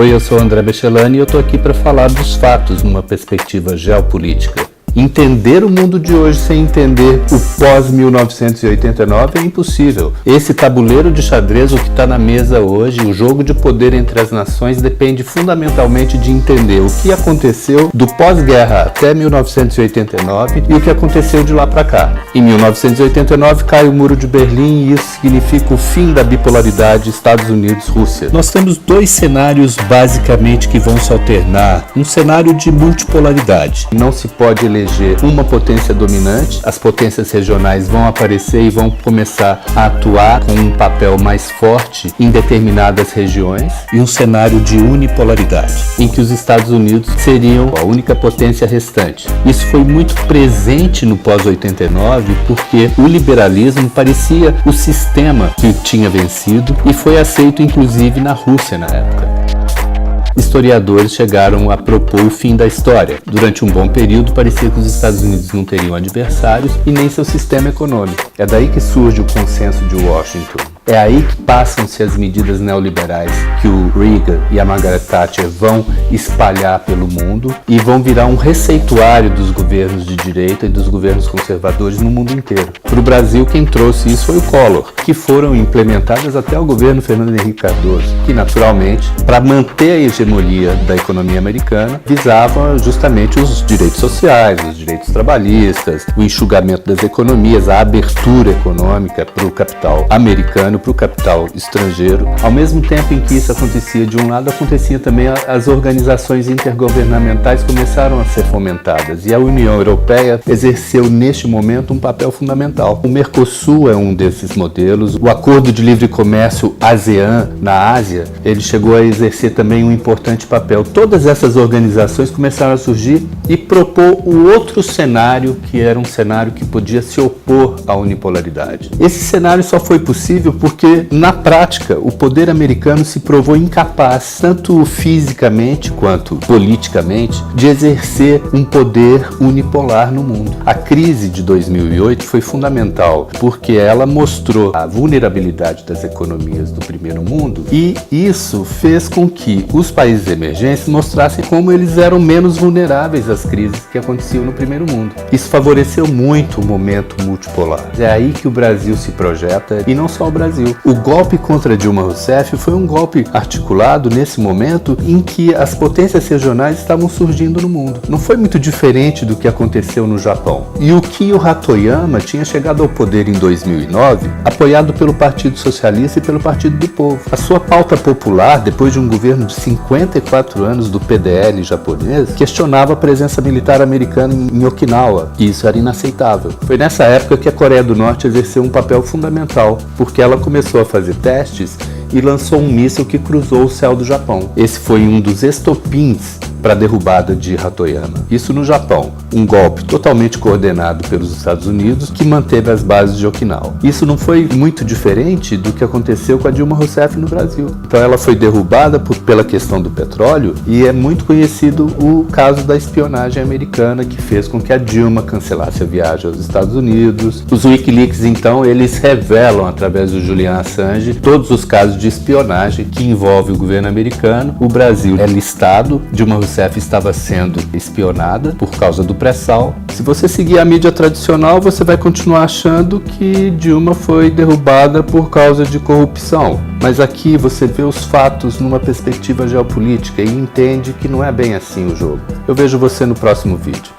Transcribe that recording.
Oi, eu sou André Bechelani e eu estou aqui para falar dos fatos numa perspectiva geopolítica. Entender o mundo de hoje sem entender o pós-1989 é impossível. Esse tabuleiro de xadrez, o que está na mesa hoje, o jogo de poder entre as nações, depende fundamentalmente de entender o que aconteceu do pós-guerra até 1989 e o que aconteceu de lá para cá. Em 1989 cai o Muro de Berlim e isso significa o fim da bipolaridade Estados Unidos-Rússia. Nós temos dois cenários basicamente que vão se alternar. Um cenário de multipolaridade. Não se pode eleger uma potência dominante, as potências regionais vão aparecer e vão começar a atuar com um papel mais forte em determinadas regiões, e um cenário de unipolaridade, em que os Estados Unidos seriam a única potência restante. Isso foi muito presente no pós-89 porque o liberalismo parecia o sistema que tinha vencido e foi aceito inclusive na Rússia na época. Historiadores chegaram a propor o fim da história. Durante um bom período, parecia que os Estados Unidos não teriam adversários e nem seu sistema econômico. É daí que surge o consenso de Washington. É aí que passam-se as medidas neoliberais que o Reagan e a Margaret Thatcher vão espalhar pelo mundo e vão virar um receituário dos governos de direita e dos governos conservadores no mundo inteiro. Para o Brasil, quem trouxe isso foi o Collor, que foram implementadas até o governo Fernando Henrique Cardoso, que naturalmente, para manter a hegemonia da economia americana, visava justamente os direitos sociais, os direitos trabalhistas, o enxugamento das economias, a abertura econômica para o capital americano, para o capital estrangeiro. Ao mesmo tempo em que isso acontecia de um lado, acontecia também as organizações intergovernamentais começaram a ser fomentadas e a União Europeia exerceu neste momento um papel fundamental. O Mercosul é um desses modelos, o Acordo de Livre Comércio ASEAN na Ásia, ele chegou a exercer também um importante papel. Todas essas organizações começaram a surgir e propor o outro cenário, que era um cenário que podia se opor à unipolaridade. Esse cenário só foi possível porque, na prática, o poder americano se provou incapaz, tanto fisicamente quanto politicamente, de exercer um poder unipolar no mundo. A crise de 2008 foi fundamental, porque ela mostrou a vulnerabilidade das economias do primeiro mundo e isso fez com que os países emergentes mostrassem como eles eram menos vulneráveis às crises que aconteciam no primeiro mundo. Isso favoreceu muito o momento multipolar. É aí que o Brasil se projeta, e não só o Brasil. O golpe contra Dilma Rousseff foi um golpe articulado nesse momento em que as potências regionais estavam surgindo no mundo. Não foi muito diferente do que aconteceu no Japão. Yukio Hatoyama tinha chegado ao poder em 2009, apoiado pelo Partido Socialista e pelo Partido do Povo. A sua pauta popular, depois de um governo de 54 anos do PDL japonês, questionava a presença militar americana em Okinawa, e isso era inaceitável. Foi nessa época que a Coreia do Norte exerceu um papel fundamental, porque ela começou a fazer testes e lançou um míssil que cruzou o céu do Japão. Esse foi um dos estopins para a derrubada de Hatoyama. Isso no Japão, um golpe totalmente coordenado pelos Estados Unidos que manteve as bases de Okinawa. Isso não foi muito diferente do que aconteceu com a Dilma Rousseff no Brasil. Então ela foi derrubada pela questão do petróleo e é muito conhecido o caso da espionagem americana que fez com que a Dilma cancelasse a viagem aos Estados Unidos. Os Wikileaks, então, eles revelam através do Julian Assange todos os casos de espionagem que envolvem o governo americano. O Brasil é listado, Dilma Rousseff estava sendo espionada por causa do pré-sal. Se você seguir a mídia tradicional, você vai continuar achando que Dilma foi derrubada por causa de corrupção. Mas aqui você vê os fatos numa perspectiva geopolítica e entende que não é bem assim o jogo. Eu vejo você no próximo vídeo.